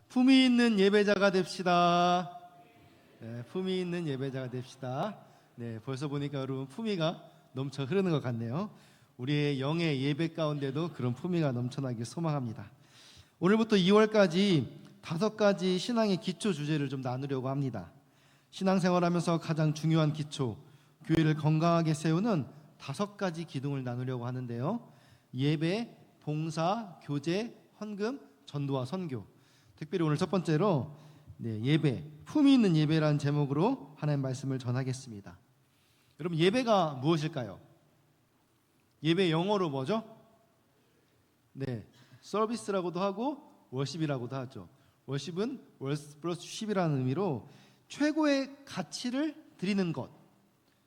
품위 있는 예배자가 됩시다. 네, 품위 있는 예배자가 됩시다. 네, 벌써 보니까 여러분 품위가 넘쳐 흐르는 것 같네요. 우리의 영의 예배 가운데도 그런 품위가 넘쳐나길 소망합니다. 오늘부터 2월까지 5가지 신앙의 기초 주제를 좀 나누려고 합니다. 신앙생활하면서 가장 중요한 기초, 교회를 건강하게 세우는 5가지 기둥을 나누려고 하는데요. 예배, 봉사, 교제, 헌금, 전도와 선교. 특별히 오늘 첫 번째로 예배, 품위 있는 예배라는 제목으로 하나님의 말씀을 전하겠습니다. 여러분, 예배가 무엇일까요? 예배 영어로 뭐죠? 네, 서비스라고도 하고 워십이라고도 하죠. 워십은 월스 플러스 쉽이라는 의미로 최고의 가치를 드리는 것,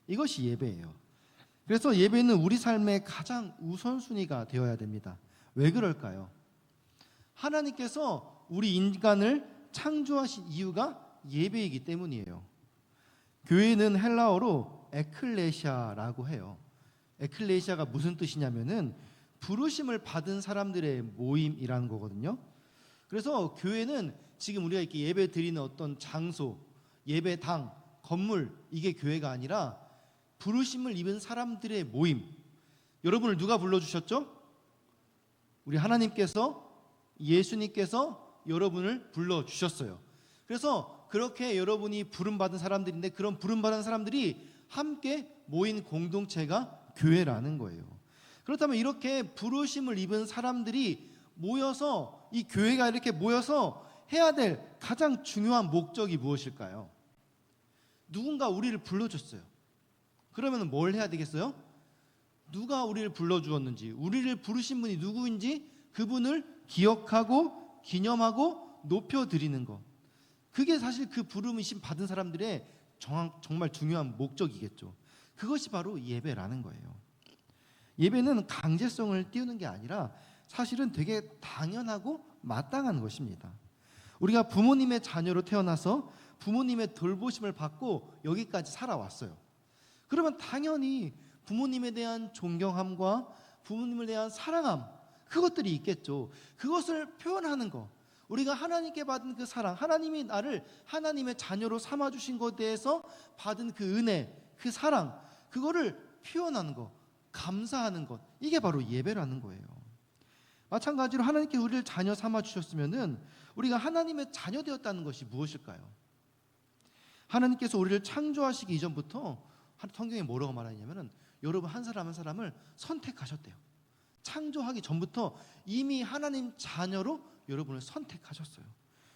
이것이 예배예요. 그래서 예배는 우리 삶의 가장 우선순위가 되어야 됩니다. 왜 그럴까요? 하나님께서 우리 인간을 창조하신 이유가 예배이기 때문이에요. 교회는 헬라어로 에클레시아라고 해요. 에클레시아가 무슨 뜻이냐면은 부르심을 받은 사람들의 모임이라는 거거든요. 그래서 교회는 지금 우리가 이렇게 예배 드리는 어떤 장소, 예배당, 건물, 이게 교회가 아니라 부르심을 입은 사람들의 모임. 여러분을 누가 불러주셨죠? 우리 하나님께서, 예수님께서 여러분을 불러주셨어요. 그래서 그렇게 여러분이 부름받은 사람들인데, 그런 부름받은 사람들이 함께 모인 공동체가 교회라는 거예요. 그렇다면 이렇게 부르심을 입은 사람들이 모여서, 이 교회가 이렇게 모여서 해야 될 가장 중요한 목적이 무엇일까요? 누군가 우리를 불러줬어요. 그러면 뭘 해야 되겠어요? 누가 우리를 불러주었는지, 우리를 부르신 분이 누구인지 그분을 기억하고 기념하고 높여드리는 것, 그게 사실 그 부름이신 받은 사람들의 정말 중요한 목적이겠죠. 그것이 바로 예배라는 거예요. 예배는 강제성을 띄우는 게 아니라 사실은 되게 당연하고 마땅한 것입니다. 우리가 부모님의 자녀로 태어나서 부모님의 돌보심을 받고 여기까지 살아왔어요. 그러면 당연히 부모님에 대한 존경함과 부모님에 대한 사랑함, 그것들이 있겠죠. 그것을 표현하는 거, 우리가 하나님께 받은 그 사랑, 하나님이 나를 하나님의 자녀로 삼아주신 것에 대해서 받은 그 은혜, 그 사랑, 그거를 표현하는 것, 감사하는 것, 이게 바로 예배라는 거예요. 마찬가지로 하나님께 우리를 자녀 삼아주셨으면 우리가 하나님의 자녀 되었다는 것이 무엇일까요? 하나님께서 우리를 창조하시기 이전부터 성경에 뭐라고 말하냐면은 여러분 한 사람 한 사람을 선택하셨대요. 창조하기 전부터 이미 하나님 자녀로 여러분을 선택하셨어요.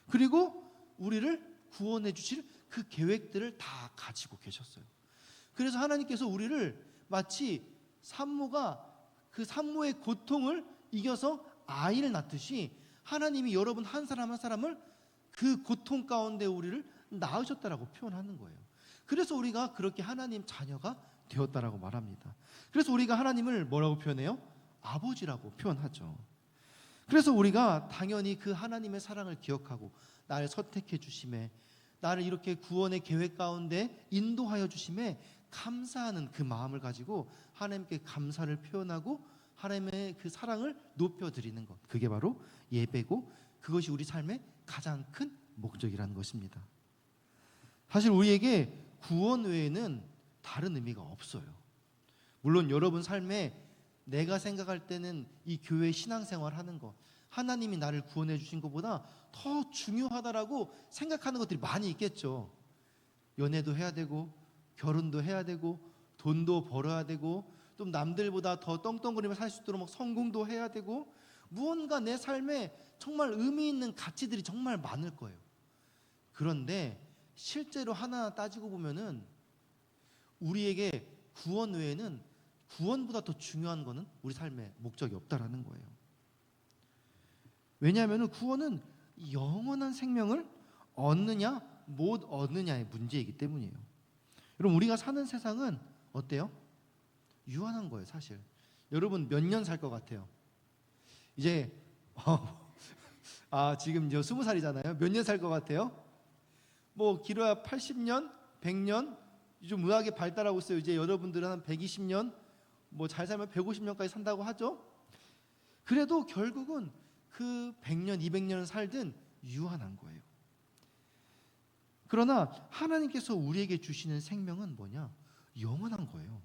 그리고 우리를 구원해 주실 그 계획들을 다 가지고 계셨어요. 그래서 하나님께서 우리를 마치 산모가 그 산모의 고통을 이겨서 아이를 낳듯이 하나님이 여러분 한 사람 한 사람을 그 고통 가운데 우리를 낳으셨다라고 표현하는 거예요. 그래서 우리가 그렇게 하나님 자녀가 되었다라고 말합니다. 그래서 우리가 하나님을 뭐라고 표현해요? 아버지라고 표현하죠. 그래서 우리가 당연히 그 하나님의 사랑을 기억하고 나를 선택해 주심에, 나를 이렇게 구원의 계획 가운데 인도하여 주심에 감사하는 그 마음을 가지고 하나님께 감사를 표현하고 하나님의 그 사랑을 높여드리는 것, 그게 바로 예배고, 그것이 우리 삶의 가장 큰 목적이라는 것입니다. 사실 우리에게 구원 외에는 다른 의미가 없어요. 물론 여러분 삶에 내가 생각할 때는 이 교회 신앙생활 하는 것, 하나님이 나를 구원해 주신 것보다 더 중요하다라고 생각하는 것들이 많이 있겠죠. 연애도 해야 되고, 결혼도 해야 되고, 돈도 벌어야 되고, 또 남들보다 더 떵떵거리며 살 수 있도록 성공도 해야 되고, 무언가 내 삶에 정말 의미 있는 가치들이 정말 많을 거예요. 그런데 실제로 하나 따지고 보면은 우리에게 구원 외에는, 구원보다 더 중요한 것은 우리 삶의 목적이 없다라는 거예요. 왜냐하면 구원은 영원한 생명을 얻느냐 못 얻느냐의 문제이기 때문이에요. 여러분, 우리가 사는 세상은 어때요? 유한한 거예요, 사실. 여러분 몇 년 살 것 같아요? 이제 지금 이제 20살이잖아요. 몇 년 살 것 같아요? 뭐 길어야 80년, 100년. 요즘 의학이 발달하고 있어요. 이제 여러분들은 한 120년, 뭐 잘 살면 150년까지 산다고 하죠. 그래도 결국은 그 100년, 200년을 살든 유한한 거예요. 그러나 하나님께서 우리에게 주시는 생명은 뭐냐? 영원한 거예요.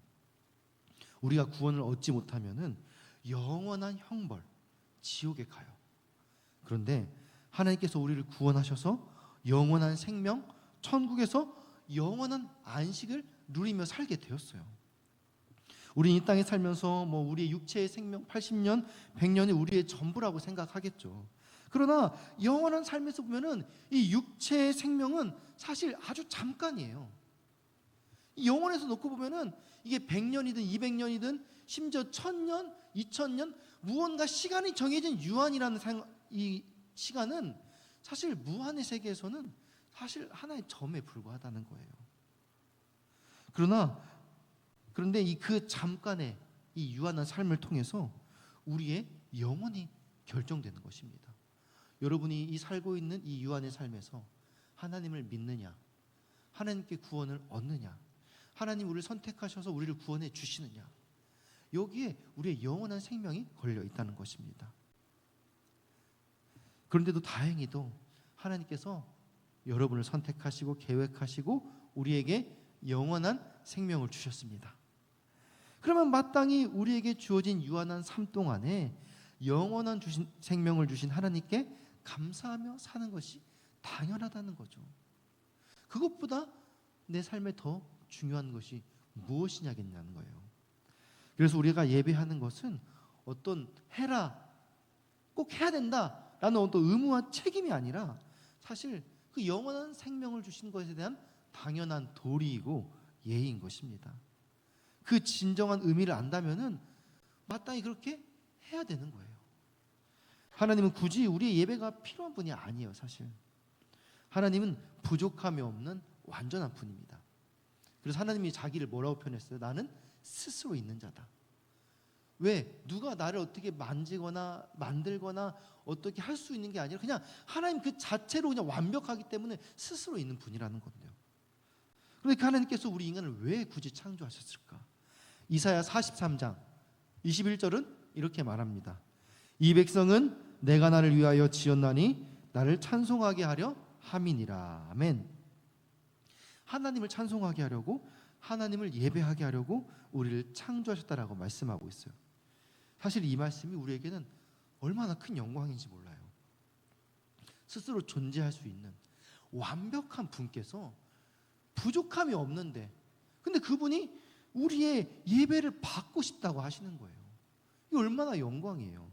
우리가 구원을 얻지 못하면은 영원한 형벌, 지옥에 가요. 그런데 하나님께서 우리를 구원하셔서 영원한 생명, 천국에서 영원한 안식을 누리며 살게 되었어요. 우리 이 땅에 살면서 우리의 육체의 생명 80년, 100년이 우리의 전부라고 생각하겠죠. 그러나 영원한 삶에서 보면은 이 육체의 생명은 사실 아주 잠깐이에요. 영원에서 놓고 보면은 이게 100년이든 200년이든 심지어 1000년, 2000년 무언가 시간이 정해진 유한이라는 이 시간은 사실 무한의 세계에서는 사실 하나의 점에 불과하다는 거예요. 그런데 그 잠깐의 이 유한한 삶을 통해서 우리의 영혼이 결정되는 것입니다. 여러분이 이 살고 있는 이 유한의 삶에서 하나님을 믿느냐, 하나님께 구원을 얻느냐, 하나님 우리를 선택하셔서 우리를 구원해 주시느냐, 여기에 우리의 영원한 생명이 걸려 있다는 것입니다. 그런데도 다행히도 하나님께서 여러분을 선택하시고 계획하시고 우리에게 영원한 생명을 주셨습니다. 그러면 마땅히 우리에게 주어진 유한한 삶 동안에 영원한 생명을 주신 하나님께 감사하며 사는 것이 당연하다는 거죠. 그것보다 내 삶에 더 중요한 것이 무엇이냐겠냐는 거예요. 그래서 우리가 예배하는 것은 어떤 해라, 꼭 해야 된다라는 어떤 의무와 책임이 아니라 사실 그 영원한 생명을 주신 것에 대한 당연한 도리이고 예의인 것입니다. 그 진정한 의미를 안다면은 마땅히 그렇게 해야 되는 거예요. 하나님은 굳이 우리의 예배가 필요한 분이 아니에요, 사실. 하나님은 부족함이 없는 완전한 분입니다. 그래서 하나님이 자기를 뭐라고 표현했어요? 나는 스스로 있는 자다. 왜? 누가 나를 어떻게 만지거나 만들거나 어떻게 할 수 있는 게 아니라 그냥 하나님 그 자체로 그냥 완벽하기 때문에 스스로 있는 분이라는 건데요. 그러니까 하나님께서 우리 인간을 왜 굳이 창조하셨을까? 이사야 43장 21절은 이렇게 말합니다. 이 백성은 내가 나를 위하여 지었나니 나를 찬송하게 하려 함이니라. 아멘. 하나님을 찬송하게 하려고, 하나님을 예배하게 하려고 우리를 창조하셨다라고 말씀하고 있어요. 사실 이 말씀이 우리에게는 얼마나 큰 영광인지 몰라요. 스스로 존재할 수 있는 완벽한 분께서 부족함이 없는데, 근데 그분이 우리의 예배를 받고 싶다고 하시는 거예요. 이게 얼마나 영광이에요.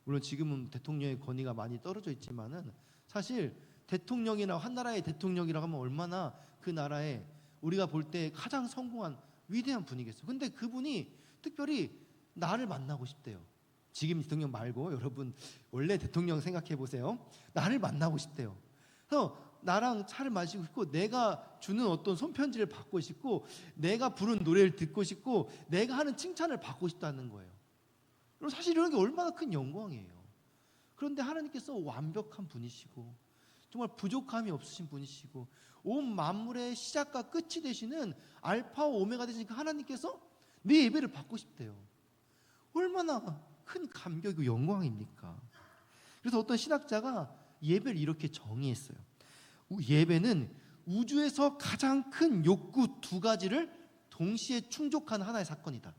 물론 지금은 대통령의 권위가 많이 떨어져 있지만은 사실 대통령이나 한 나라의 대통령이라고 하면 얼마나 그 나라에 우리가 볼 때 가장 성공한 위대한 분이겠어요. 근데 그분이 특별히 나를 만나고 싶대요. 지금 대통령 말고 여러분 원래 대통령 생각해 보세요. 나를 만나고 싶대요. 그래서 나랑 차를 마시고 싶고, 내가 주는 어떤 손편지를 받고 싶고, 내가 부른 노래를 듣고 싶고, 내가 하는 칭찬을 받고 싶다는 거예요. 그럼 사실 이런 게 얼마나 큰 영광이에요. 그런데 하나님께서 완벽한 분이시고 정말 부족함이 없으신 분이시고 온 만물의 시작과 끝이 되시는 알파와 오메가 되신 그 하나님께서 내 예배를 받고 싶대요. 얼마나 큰 감격이고 영광입니까? 그래서 어떤 신학자가 예배를 이렇게 정의했어요. 예배는 우주에서 가장 큰 욕구 두 가지를 동시에 충족한 하나의 사건이다.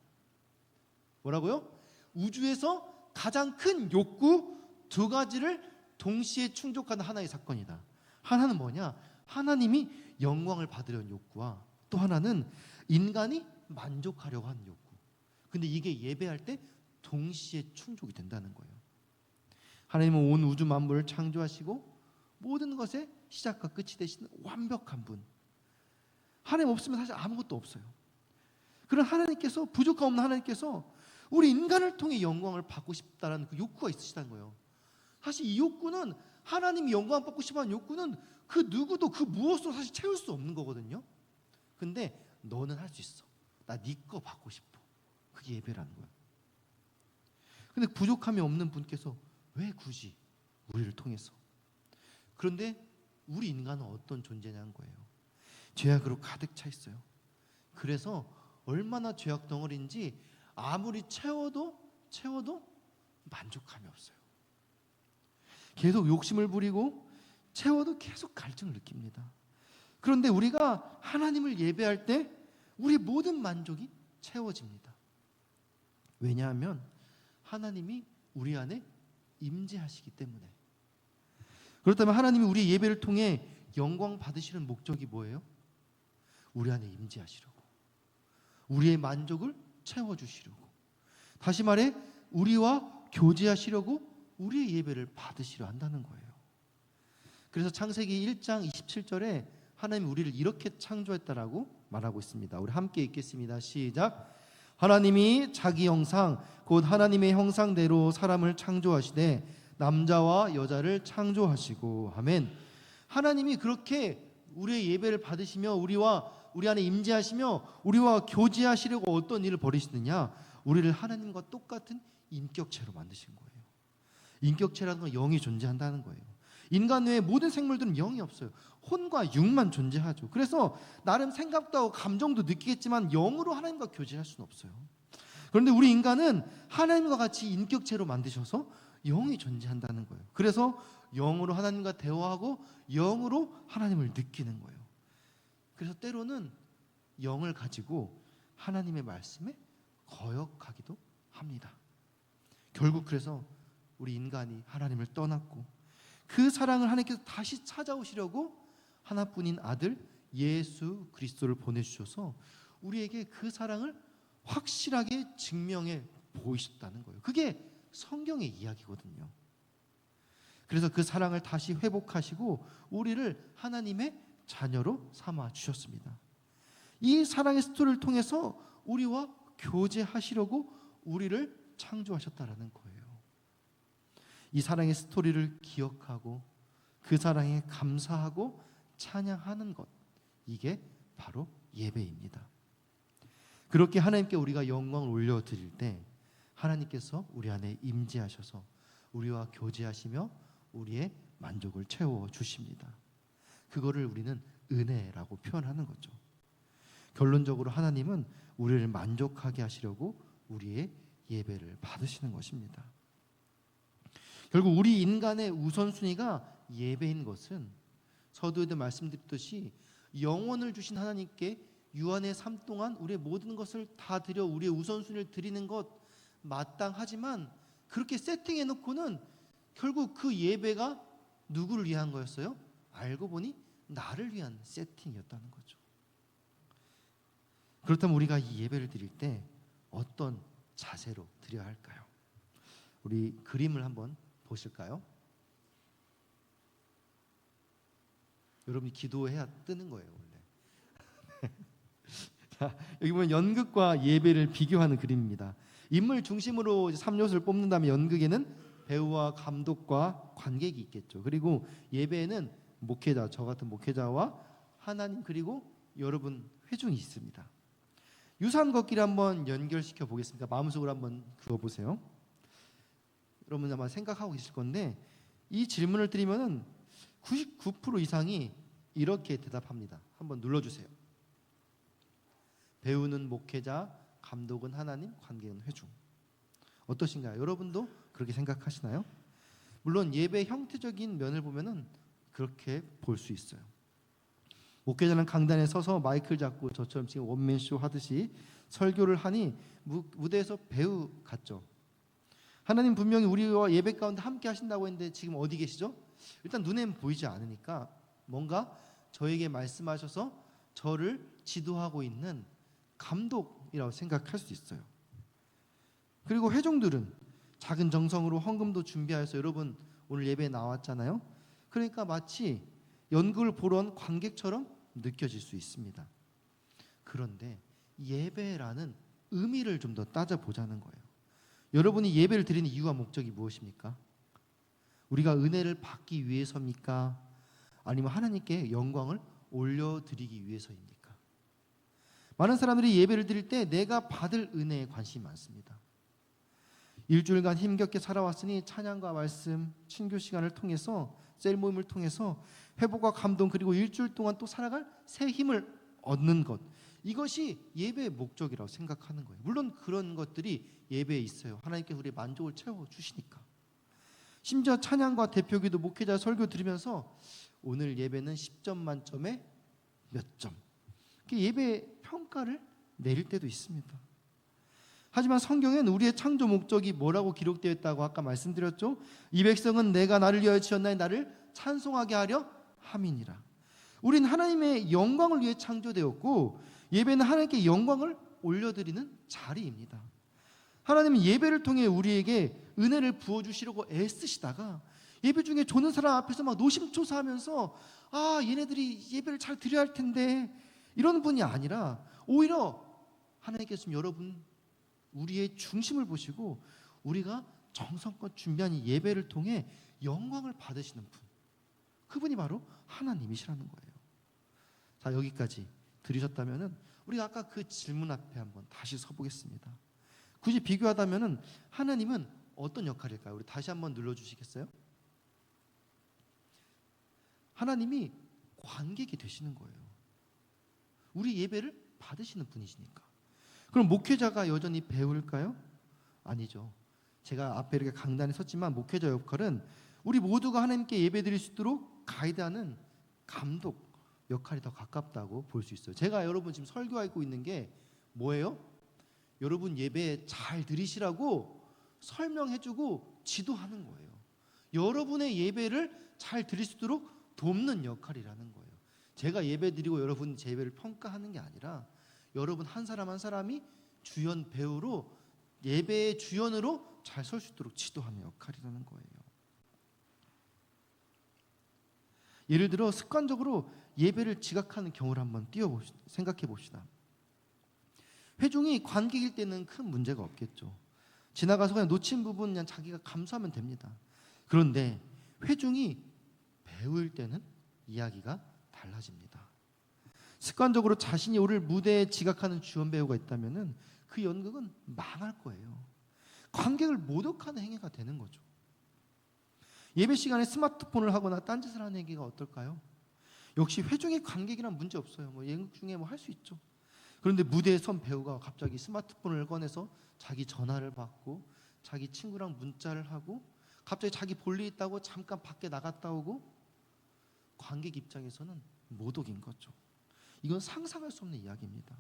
뭐라고요? 우주에서 가장 큰 욕구 두 가지를 동시에 충족하는 하나의 사건이다. 하나는 뭐냐? 하나님이 영광을 받으려는 욕구와 또 하나는 인간이 만족하려고 하는 욕구. 근데 이게 예배할 때 동시에 충족이 된다는 거예요. 하나님은 온 우주 만물을 창조하시고 모든 것의 시작과 끝이 되시는 완벽한 분. 하나님 없으면 사실 아무것도 없어요. 그런 하나님께서, 부족함 없는 하나님께서 우리 인간을 통해 영광을 받고 싶다는 그 욕구가 있으시다는 거예요. 사실 이 욕구는, 하나님이 영광 받고 싶어하는 욕구는 그 누구도 그 무엇으로 사실 채울 수 없는 거거든요. 근데 너는 할 수 있어. 나 네 거 받고 싶어. 그게 예배라는 거예요. 근데 부족함이 없는 분께서 왜 굳이 우리를 통해서? 그런데 우리 인간은 어떤 존재냐는 거예요. 죄악으로 가득 차 있어요. 그래서 얼마나 죄악 덩어리인지 아무리 채워도 만족함이 없어요. 계속 욕심을 부리고 채워도 계속 갈증을 느낍니다. 그런데 우리가 하나님을 예배할 때 우리의 모든 만족이 채워집니다. 왜냐하면 하나님이 우리 안에 임재하시기 때문에. 그렇다면 하나님이 우리 예배를 통해 영광 받으시는 목적이 뭐예요? 우리 안에 임재하시려고, 우리의 만족을 채워주시려고, 다시 말해 우리와 교제하시려고 우리의 예배를 받으시려 한다는 거예요. 그래서 창세기 1장 27절에 하나님이 우리를 이렇게 창조했다라고 말하고 있습니다. 우리 함께 읽겠습니다. 시작. 하나님이 자기 형상 곧 하나님의 형상대로 사람을 창조하시되 남자와 여자를 창조하시고. 아멘. 하나님이 그렇게 우리의 예배를 받으시며 우리 안에 임재하시며 우리와 교제하시려고 어떤 일을 벌이시느냐? 우리를 하나님과 똑같은 인격체로 만드신 거예요. 인격체라는 건 영이 존재한다는 거예요. 인간 외에 모든 생물들은 영이 없어요. 혼과 육만 존재하죠. 그래서 나름 생각도 하고 감정도 느끼겠지만 영으로 하나님과 교제할 수는 없어요. 그런데 우리 인간은 하나님과 같이 인격체로 만드셔서 영이 존재한다는 거예요. 그래서 영으로 하나님과 대화하고 영으로 하나님을 느끼는 거예요. 그래서 때로는 영을 가지고 하나님의 말씀에 거역하기도 합니다. 결국 그래서 우리 인간이 하나님을 떠났고 그 사랑을 하나님께서 다시 찾아오시려고 하나뿐인 아들 예수 그리스도를 보내주셔서 우리에게 그 사랑을 확실하게 증명해 보이셨다는 거예요. 그게 성경의 이야기거든요. 그래서 그 사랑을 다시 회복하시고 우리를 하나님의 자녀로 삼아 주셨습니다. 이 사랑의 스토리를 통해서 우리와 교제하시려고 우리를 창조하셨다라는 거예요. 이 사랑의 스토리를 기억하고 그 사랑에 감사하고 찬양하는 것, 이게 바로 예배입니다. 그렇게 하나님께 우리가 영광을 올려드릴 때 하나님께서 우리 안에 임재하셔서 우리와 교제하시며 우리의 만족을 채워주십니다. 그거를 우리는 은혜라고 표현하는 거죠. 결론적으로 하나님은 우리를 만족하게 하시려고 우리의 예배를 받으시는 것입니다. 결국 우리 인간의 우선순위가 예배인 것은 서두에도 말씀드렸듯이 영원을 주신 하나님께 유한의 삶 동안 우리의 모든 것을 다 드려 우리의 우선순위를 드리는 것 마땅하지만 그렇게 세팅해 놓고는 결국 그 예배가 누구를 위한 거였어요? 알고 보니 나를 위한 세팅이었다는 거죠. 그렇다면 우리가 이 예배를 드릴 때 어떤 자세로 드려야 할까요? 우리 그림을 한번 보실까요? 여러분이 기도해야 뜨는 거예요, 원래. 자, 여기 보면 연극과 예배를 비교하는 그림입니다. 인물 중심으로 3요소를 뽑는다면 연극에는 배우와 감독과 관객이 있겠죠. 그리고 예배에는 목회자, 저 같은 목회자와 하나님 그리고 여러분 회중이 있습니다. 유산 걷기를 한번 연결시켜 보겠습니다. 마음속으로 한번 그어보세요. 여러분 아마 생각하고 계실 건데 이 질문을 드리면은 99% 이상이 이렇게 대답합니다. 한번 눌러주세요. 배우는 목회자, 감독은 하나님, 관객은 회중. 어떠신가요? 여러분도 그렇게 생각하시나요? 물론 예배 형태적인 면을 보면은 그렇게 볼 수 있어요. 목회자는 강단에 서서 마이크를 잡고 저처럼 지금 원맨쇼 하듯이 설교를 하니 무대에서 배우 같죠. 하나님 분명히 우리와 예배 가운데 함께 하신다고 했는데 지금 어디 계시죠? 일단 눈에는 보이지 않으니까 뭔가 저에게 말씀하셔서 저를 지도하고 있는 감독이라고 생각할 수 있어요. 그리고 회중들은 작은 정성으로 헌금도 준비하여서 여러분 오늘 예배에 나왔잖아요. 그러니까 마치 연극을 보러 온 관객처럼 느껴질 수 있습니다. 그런데 예배라는 의미를 좀 더 따져보자는 거예요. 여러분이 예배를 드리는 이유와 목적이 무엇입니까? 우리가 은혜를 받기 위해서입니까? 아니면 하나님께 영광을 올려드리기 위해서입니까? 많은 사람들이 예배를 드릴 때 내가 받을 은혜에 관심이 많습니다. 일주일간 힘겹게 살아왔으니 찬양과 말씀, 친교 시간을 통해서 셀 모임을 통해서 회복과 감동 그리고 일주일 동안 또 살아갈 새 힘을 얻는 것, 이것이 예배의 목적이라고 생각하는 거예요. 물론 그런 것들이 예배에 있어요. 하나님께서 우리의 만족을 채워주시니까. 심지어 찬양과 대표기도 목회자 설교 들으면서 오늘 예배는 10점 만점에 몇 점, 예배 평가를 내릴 때도 있습니다. 하지만 성경엔 우리의 창조 목적이 뭐라고 기록되어 있다고 아까 말씀드렸죠. 이 백성은 내가 나를 위하여 지었나니 나를 찬송하게 하려 함이니라. 우린 하나님의 영광을 위해 창조되었고, 예배는 하나님께 영광을 올려드리는 자리입니다. 하나님은 예배를 통해 우리에게 은혜를 부어주시려고 애쓰시다가 예배 중에 조는 사람 앞에서 막 노심초사하면서 얘네들이 예배를 잘 드려야 할 텐데, 이런 분이 아니라 오히려 하나님께서 여러분 우리의 중심을 보시고 우리가 정성껏 준비한 이 예배를 통해 영광을 받으시는 분, 그분이 바로 하나님이시라는 거예요. 자, 여기까지 들으셨다면 우리가 아까 그 질문 앞에 한번 다시 서보겠습니다. 굳이 비교하다면 하나님은 어떤 역할일까요? 우리 다시 한번 눌러주시겠어요? 하나님이 관객이 되시는 거예요. 우리 예배를 받으시는 분이시니까. 그럼 목회자가 여전히 배울까요? 아니죠. 제가 앞에 이렇게 강단에 섰지만 목회자 역할은 우리 모두가 하나님께 예배드릴 수 있도록 가이드하는 감독 역할이 더 가깝다고 볼 수 있어요. 제가 여러분 지금 설교하고 있는 게 뭐예요? 여러분 예배 잘 드리시라고 설명해주고 지도하는 거예요. 여러분의 예배를 잘 드릴 수 있도록 돕는 역할이라는 거예요. 제가 예배 드리고 여러분 제 예배를 평가하는 게 아니라 여러분 한 사람 한 사람이 주연 배우로 예배의 주연으로 잘 설 수 있도록 지도하는 역할이라는 거예요. 예를 들어 습관적으로 예배를 지각하는 경우를 한번 생각해 봅시다. 회중이 관객일 때는 큰 문제가 없겠죠. 지나가서 그냥 놓친 부분 그냥 자기가 감수하면 됩니다. 그런데 회중이 배우일 때는 이야기가 달라집니다. 습관적으로 자신이 오를 무대에 지각하는 주연 배우가 있다면 그 연극은 망할 거예요. 관객을 모독하는 행위가 되는 거죠. 예배 시간에 스마트폰을 하거나 딴짓을 하는 얘기가 어떨까요? 역시 회중의 관객이란 문제 없어요. 연극 중에 할 수 있죠. 그런데 무대에 선 배우가 갑자기 스마트폰을 꺼내서 자기 전화를 받고 자기 친구랑 문자를 하고 갑자기 자기 볼 일 있다고 잠깐 밖에 나갔다 오고, 관객 입장에서는 모독인 거죠. 이건 상상할 수 없는 이야기입니다.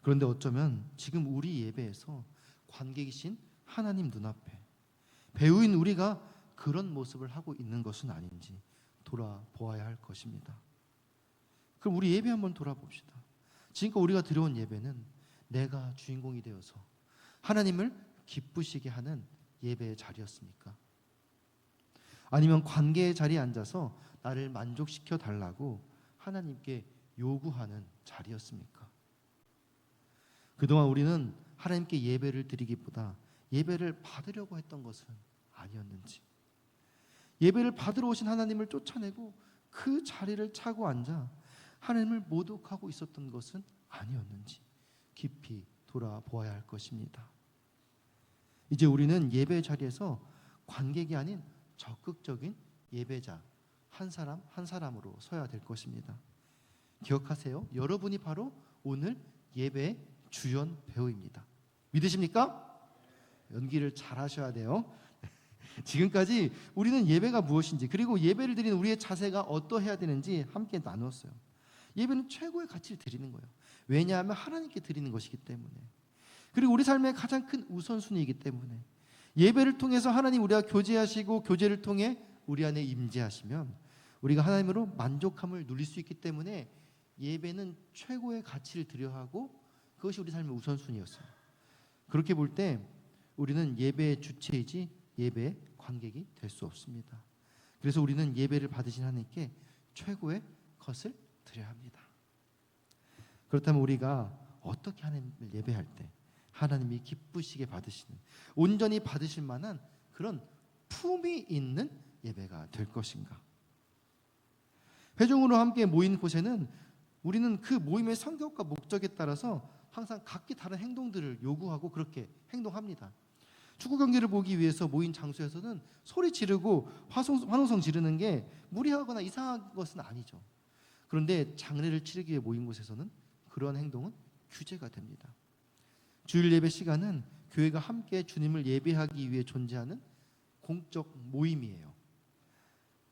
그런데 어쩌면 지금 우리 예배에서 관객이신 하나님 눈앞에 배우인 우리가 그런 모습을 하고 있는 것은 아닌지 돌아보아야 할 것입니다. 그럼 우리 예배 한번 돌아봅시다. 지금껏 우리가 들어온 예배는 내가 주인공이 되어서 하나님을 기쁘시게 하는 예배의 자리였습니까? 아니면 관계의 자리에 앉아서 나를 만족시켜 달라고 하나님께 요구하는 자리였습니까? 그동안 우리는 하나님께 예배를 드리기보다 예배를 받으려고 했던 것은 아니었는지, 예배를 받으러 오신 하나님을 쫓아내고 그 자리를 차고 앉아 하나님을 모독하고 있었던 것은 아니었는지 깊이 돌아보아야 할 것입니다. 이제 우리는 예배 자리에서 관객이 아닌 적극적인 예배자 한 사람 한 사람으로 서야 될 것입니다. 기억하세요. 여러분이 바로 오늘 예배의 주연 배우입니다. 믿으십니까? 연기를 잘 하셔야 돼요. 지금까지 우리는 예배가 무엇인지, 그리고 예배를 드리는 우리의 자세가 어떠해야 되는지 함께 나눴어요. 예배는 최고의 가치를 드리는 거예요. 왜냐하면 하나님께 드리는 것이기 때문에, 그리고 우리 삶의 가장 큰 우선순위이기 때문에, 예배를 통해서 하나님 우리와 교제하시고 교제를 통해 우리 안에 임재하시면 우리가 하나님으로 만족함을 누릴 수 있기 때문에 예배는 최고의 가치를 드려야 하고 그것이 우리 삶의 우선순위였어요. 그렇게 볼 때 우리는 예배의 주체이지 예배의 관객이 될 수 없습니다. 그래서 우리는 예배를 받으신 하나님께 최고의 것을 드려야 합니다. 그렇다면 우리가 어떻게 하나님을 예배할 때 하나님이 기쁘시게 받으시는, 온전히 받으실 만한 그런 품이 있는 예배가 될 것인가? 회중으로 함께 모인 곳에는 우리는 그 모임의 성격과 목적에 따라서 항상 각기 다른 행동들을 요구하고 그렇게 행동합니다. 축구 경기를 보기 위해서 모인 장소에서는 소리 지르고 환호성 지르는 게 무리하거나 이상한 것은 아니죠. 그런데 장례를 치르기 위해 모인 곳에서는 그러한 행동은 규제가 됩니다. 주일 예배 시간은 교회가 함께 주님을 예배하기 위해 존재하는 공적 모임이에요.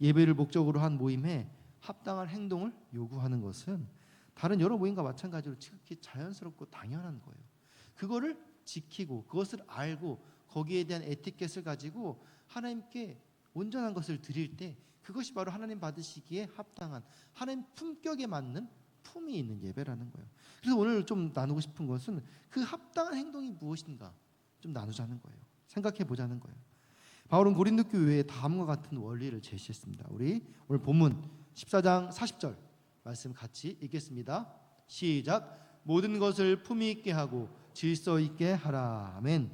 예배를 목적으로 한 모임에 합당한 행동을 요구하는 것은 다른 여러 모임과 마찬가지로 지극히 자연스럽고 당연한 거예요. 그거를 지키고 그것을 알고 거기에 대한 에티켓을 가지고 하나님께 온전한 것을 드릴 때 그것이 바로 하나님 받으시기에 합당한 하나님 품격에 맞는 품이 있는 예배라는 거예요. 그래서 오늘 좀 나누고 싶은 것은 그 합당한 행동이 무엇인가 좀 나누자는 거예요. 생각해 보자는 거예요. 바울은 고린도 교회에 다음과 같은 원리를 제시했습니다. 우리 오늘 본문 14장 40절 말씀 같이 읽겠습니다. 시작. 모든 것을 품위 있게 하고 질서 있게 하라. 아멘.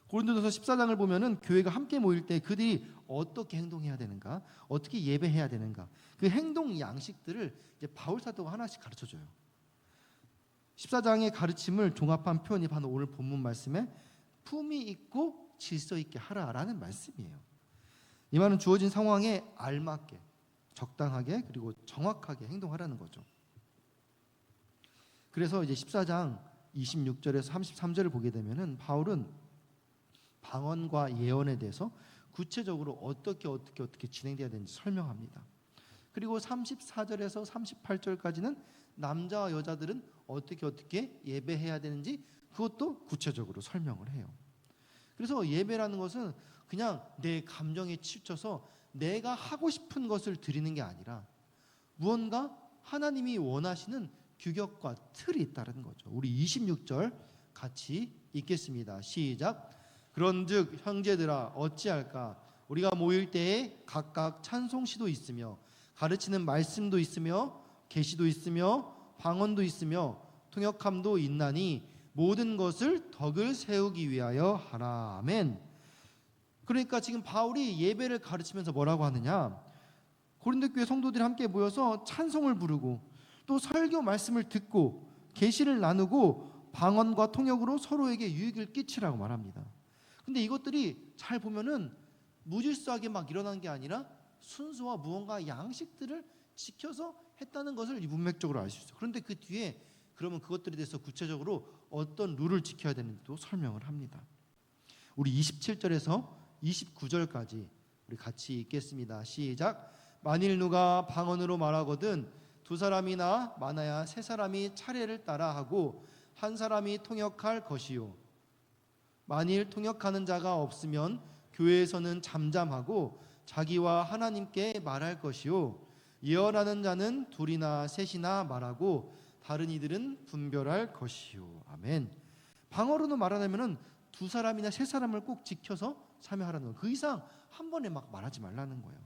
고린도전서 14장을 보면은 교회가 함께 모일 때 그들이 어떻게 행동해야 되는가, 어떻게 예배해야 되는가, 그 행동 양식들을 이제 바울 사도가 하나씩 가르쳐 줘요. 14장의 가르침을 종합한 표현이 바로 오늘 본문 말씀에 품위 있고 질서 있게 하라라는 말씀이에요. 이 말은 주어진 상황에 알맞게, 적당하게, 그리고 정확하게 행동하라는 거죠. 그래서 이제 14장 26절에서 33절을 보게 되면은 바울은 방언과 예언에 대해서 구체적으로 어떻게 진행돼야 되는지 설명합니다. 그리고 34절에서 38절까지는 남자와 여자들은 어떻게 예배해야 되는지 그것도 구체적으로 설명을 해요. 그래서 예배라는 것은 그냥 내 감정에 치우쳐서 내가 하고 싶은 것을 드리는 게 아니라 무언가 하나님이 원하시는 규격과 틀이 있다는 거죠. 우리 26절 같이 읽겠습니다. 시작. 그런즉 형제들아 어찌할까? 우리가 모일 때에 각각 찬송시도 있으며 가르치는 말씀도 있으며 계시도 있으며 방언도 있으며 통역함도 있나니 모든 것을 덕을 세우기 위하여 하라. 아멘. 그러니까 지금 바울이 예배를 가르치면서 뭐라고 하느냐? 고린도 교회 성도들이 함께 모여서 찬송을 부르고 또 설교 말씀을 듣고 계시를 나누고 방언과 통역으로 서로에게 유익을 끼치라고 말합니다. 근데 이것들이 잘 보면은 무질서하게 막 일어난 게 아니라 순서와 무언가 양식들을 지켜서 했다는 것을 문맥적으로 알 수 있어요. 그런데 그 뒤에 그러면 그것들에 대해서 구체적으로 어떤 룰을 지켜야 되는지도 설명을 합니다. 우리 27절에서 29절까지 우리 같이 읽겠습니다. 시작. 만일 누가 방언으로 말하거든 두 사람이나 많아야 세 사람이 차례를 따라 하고 한 사람이 통역할 것이요. 만일 통역하는 자가 없으면 교회에서는 잠잠하고 자기와 하나님께 말할 것이요. 예언하는 자는 둘이나 셋이나 말하고 다른 이들은 분별할 것이요. 아멘. 방언으로 말하려면은 두 사람이나 세 사람을 꼭 지켜서 참여하라는 거예요. 그 이상 한 번에 막 말하지 말라는 거예요.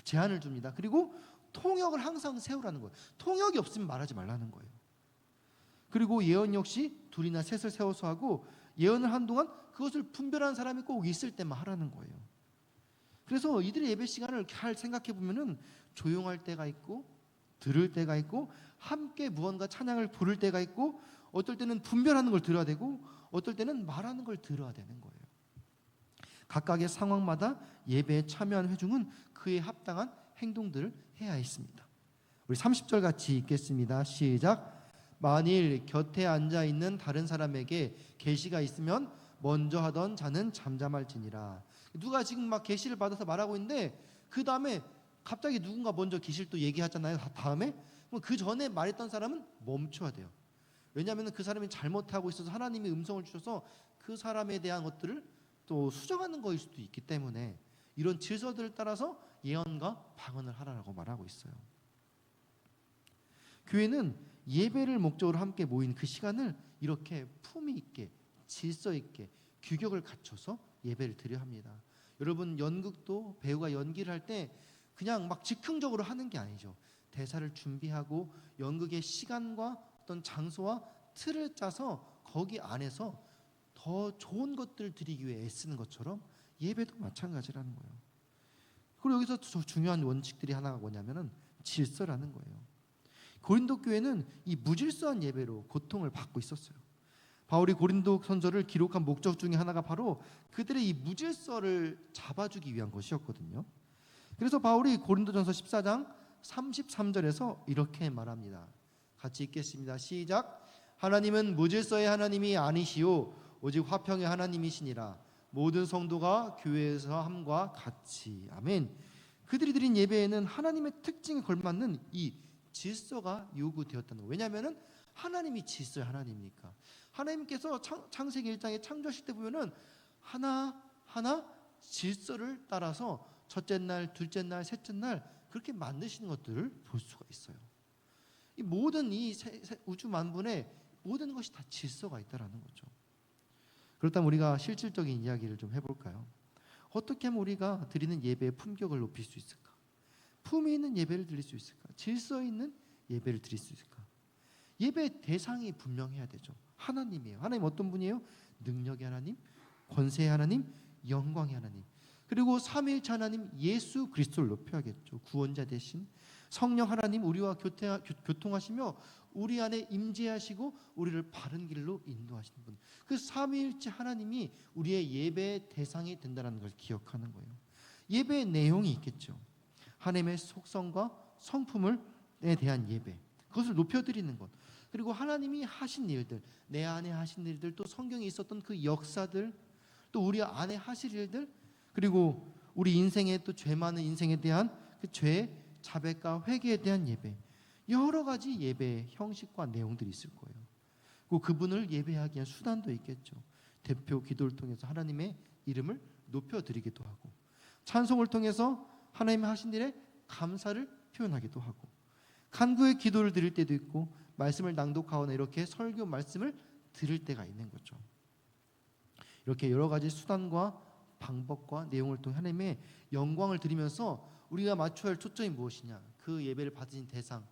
제한을 줍니다. 그리고 통역을 항상 세우라는 거예요. 통역이 없으면 말하지 말라는 거예요. 그리고 예언 역시 둘이나 셋을 세워서 하고 예언을 한동안 그것을 분별하는 사람이 꼭 있을 때만 하라는 거예요. 그래서 이들의 예배 시간을 잘 생각해 보면은 조용할 때가 있고 들을 때가 있고 함께 무언가 찬양을 부를 때가 있고 어떨 때는 분별하는 걸 들어야 되고 어떨 때는 말하는 걸 들어야 되는 거예요. 각각의 상황마다 예배에 참여한 회중은 그에 합당한 행동들을 해야 했습니다. 우리 30절 같이 읽겠습니다. 시작. 만일 곁에 앉아 있는 다른 사람에게 계시가 있으면 먼저 하던 자는 잠잠할지니라. 누가 지금 막 계시를 받아서 말하고 있는데 그 다음에 갑자기 누군가 먼저 계시를 또 얘기하잖아요. 다음에 그 전에 말했던 사람은 멈춰야 돼요. 왜냐하면 그 사람이 잘못하고 있어서 하나님이 음성을 주셔서 그 사람에 대한 것들을 또 수정하는 것일 수도 있기 때문에 이런 질서들을 따라서 예언과 방언을 하라고 말하고 있어요. 교회는 예배를 목적으로 함께 모인 그 시간을 이렇게 품위 있게 질서 있게 규격을 갖춰서 예배를 드려야 합니다. 여러분 연극도 배우가 연기를 할 때 그냥 막 즉흥적으로 하는 게 아니죠. 대사를 준비하고 연극의 시간과 어떤 장소와 틀을 짜서 거기 안에서 더 좋은 것들을 드리기 위해 애쓰는 것처럼 예배도 마찬가지라는 거예요. 그리고 여기서 중요한 원칙들이 하나가 뭐냐면은 질서라는 거예요. 고린도 교회는 이 무질서한 예배로 고통을 받고 있었어요. 바울이 고린도 선서를 기록한 목적 중에 하나가 바로 그들의 이 무질서를 잡아주기 위한 것이었거든요. 그래서 바울이 고린도전서 14장 33절에서 이렇게 말합니다. 같이 읽겠습니다. 시작. 하나님은 무질서의 하나님이 아니시오 오직 화평의 하나님이시니라. 모든 성도가 교회에서 함과 같이. 아멘. 그들이 드린 예배에는 하나님의 특징에 걸맞는 이 질서가 요구되었다는 거예요. 왜냐하면 하나님이 질서의 하나님이니까. 하나님께서 창세기 1장에 창조하실 때 보면은 하나하나 질서를 따라서 첫째 날, 둘째 날, 셋째 날 그렇게 만드시는 것들을 볼 수가 있어요. 이 모든 이 우주 만분에 모든 것이 다 질서가 있다라는 거죠. 그렇다면 우리가 실질적인 이야기를 좀 해볼까요? 어떻게 하면 우리가 드리는 예배의 품격을 높일 수 있을까? 품위 있는 예배를 드릴 수 있을까? 질서 있는 예배를 드릴 수 있을까? 예배의 대상이 분명해야 되죠. 하나님이에요. 하나님 어떤 분이에요? 능력의 하나님, 권세의 하나님, 영광의 하나님. 그리고 삼위일체 하나님 예수 그리스도를 높여야겠죠. 구원자 대신 성령 하나님 우리와 교통하시며 우리 안에 임재하시고 우리를 바른 길로 인도하시는 분. 그 삼위일체 하나님이 우리의 예배의 대상이 된다는 걸 기억하는 거예요. 예배의 내용이 있겠죠. 하나님의 속성과 성품에 대한 예배, 그것을 높여드리는 것. 그리고 하나님이 하신 일들, 내 안에 하신 일들, 또 성경에 있었던 그 역사들, 또 우리 안에 하실 일들, 그리고 우리 인생에 또 죄 많은 인생에 대한 그 죄의 자백과 회개에 대한 예배, 여러 가지 예배의 형식과 내용들이 있을 거예요. 그리고 그분을 예배하기 위한 수단도 있겠죠. 대표 기도를 통해서 하나님의 이름을 높여드리기도 하고, 찬송을 통해서 하나님이 하신 일에 감사를 표현하기도 하고, 간구의 기도를 드릴 때도 있고, 말씀을 낭독하거나 이렇게 설교 말씀을 들을 때가 있는 거죠. 이렇게 여러 가지 수단과 방법과 내용을 통해 하나님의 영광을 드리면서 우리가 맞춰야 할 초점이 무엇이냐, 그 예배를 받으신 대상,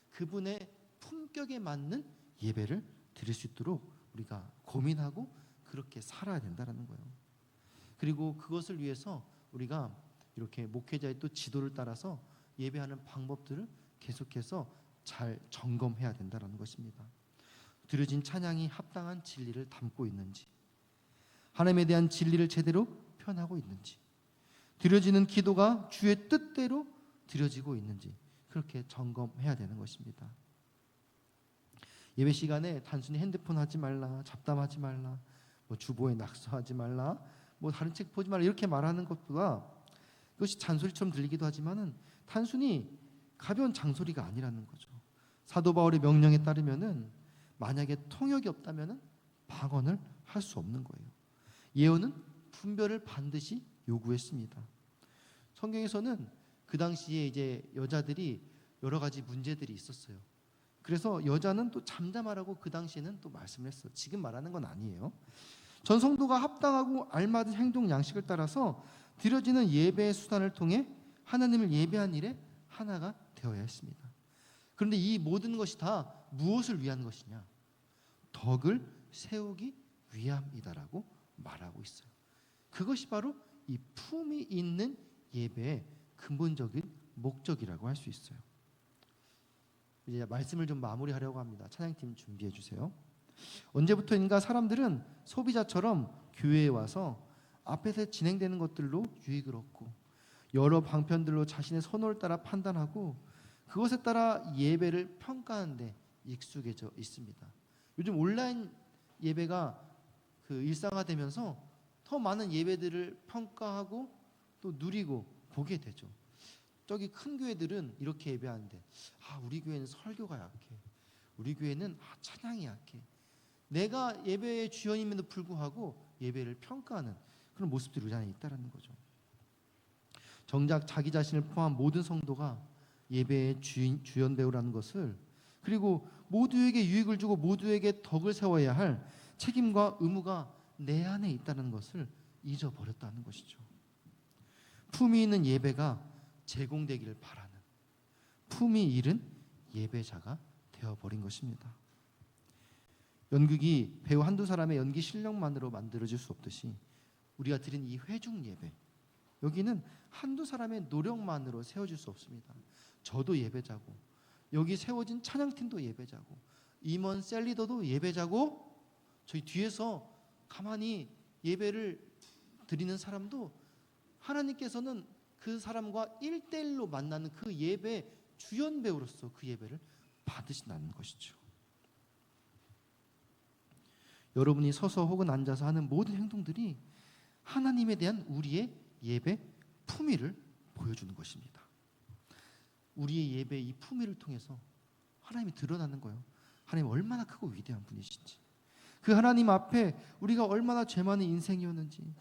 그분의 품격에 맞는 예배를 드릴 수 있도록 우리가 고민하고 그렇게 살아야 된다는 거예요. 그리고 그것을 위해서 우리가 이렇게 목회자의 또 지도를 따라서 예배하는 방법들을 계속해서 잘 점검해야 된다는 것입니다. 드려진 찬양이 합당한 진리를 담고 있는지, 하나님에 대한 진리를 제대로 표현하고 있는지, 드려지는 기도가 주의 뜻대로 드려지고 있는지 그렇게 점검해야 되는 것입니다. 예배 시간에 단순히 핸드폰 하지 말라, 잡담하지 말라, 주보에 낙서하지 말라, 다른 책 보지 말라 이렇게 말하는 것보다, 그것이 잔소리처럼 들리기도 하지만은 단순히 가벼운 장소리가 아니라는 거죠. 사도 바울의 명령에 따르면은 만약에 통역이 없다면은 방언을 할 수 없는 거예요. 예언은 분별을 반드시 요구했습니다. 성경에서는 그 당시에 이제 여자들이 여러 가지 문제들이 있었어요. 그래서 여자는 또 잠잠하라고 그 당시에는 또 말씀을 했어요. 지금 말하는 건 아니에요. 전 성도가 합당하고 알맞은 행동 양식을 따라서 드려지는 예배의 수단을 통해 하나님을 예배한 일에 하나가 되어야 했습니다. 그런데 이 모든 것이 다 무엇을 위한 것이냐? 덕을 세우기 위함이다라고 말하고 있어요. 그것이 바로 이 품이 있는 예배의 근본적인 목적이라고 할 수 있어요. 이제 말씀을 좀 마무리하려고 합니다. 찬양팀 준비해 주세요. 언제부터인가 사람들은 소비자처럼 교회에 와서 앞에서 진행되는 것들로 유익을 얻고 여러 방편들로 자신의 선호를 따라 판단하고 그것에 따라 예배를 평가하는 데 익숙해져 있습니다. 요즘 온라인 예배가 일상화되면서 더 많은 예배들을 평가하고 또 누리고 보게 되죠. 저기 큰 교회들은 이렇게 예배하는데 우리 교회는 설교가 약해, 우리 교회는 찬양이 약해, 내가 예배의 주연임에도 불구하고 예배를 평가하는 그런 모습들이 우리 안에 있다는 거죠. 정작 자기 자신을 포함한 모든 성도가 예배의 주연 배우라는 것을, 그리고 모두에게 유익을 주고 모두에게 덕을 세워야 할 책임과 의무가 내 안에 있다는 것을 잊어버렸다는 것이죠. 품위 있는 예배가 제공되기를 바라는 품위 잃은 예배자가 되어버린 것입니다. 연극이 배우 한두 사람의 연기 실력만으로 만들어질 수 없듯이 우리가 드린 이 회중 예배, 여기는 한두 사람의 노력만으로 세워질 수 없습니다. 저도 예배자고, 여기 세워진 찬양팀도 예배자고, 임원 셀리더도 예배자고, 저희 뒤에서 가만히 예배를 드리는 사람도 하나님께서는 그 사람과 1대1로 만나는 그 예배 주연 배우로서 그 예배를 받으신다는 것이죠. 여러분이 서서 혹은 앉아서 하는 모든 행동들이 하나님에 대한 우리의 예배 품위를 보여주는 것입니다. 우리의 예배의 이 품위를 통해서 하나님이 드러나는 거예요. 하나님 얼마나 크고 위대한 분이신지, 그 하나님 앞에 우리가 얼마나 죄 많은 인생이었는지,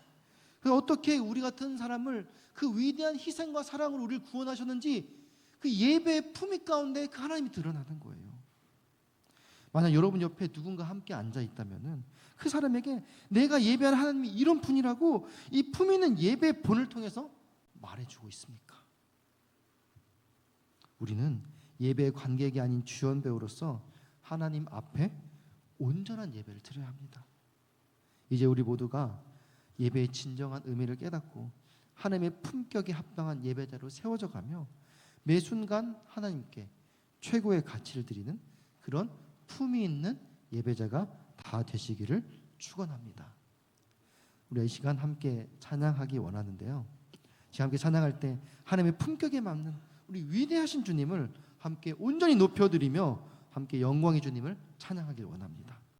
그 어떻게 우리 같은 사람을 그 위대한 희생과 사랑으로 우리를 구원하셨는지, 그 예배의 품위 가운데 그 하나님이 드러나는 거예요. 만약 여러분 옆에 누군가 함께 앉아 있다면은 그 사람에게 내가 예배하는 하나님이 이런 분이라고 이 품위는 예배의 본을 통해서 말해주고 있습니까? 우리는 예배의 관객이 아닌 주연 배우로서 하나님 앞에 온전한 예배를 드려야 합니다. 이제 우리 모두가 예배의 진정한 의미를 깨닫고 하나님의 품격에 합당한 예배자로 세워져 가며 매 순간 하나님께 최고의 가치를 드리는 그런 품위 있는 예배자가 다 되시기를 축원합니다. 우리 이 시간 함께 찬양하기 원하는데요. 지금 함께 찬양할 때 하나님의 품격에 맞는 우리 위대하신 주님을 함께 온전히 높여드리며 함께 영광의 주님을 찬양하길 원합니다.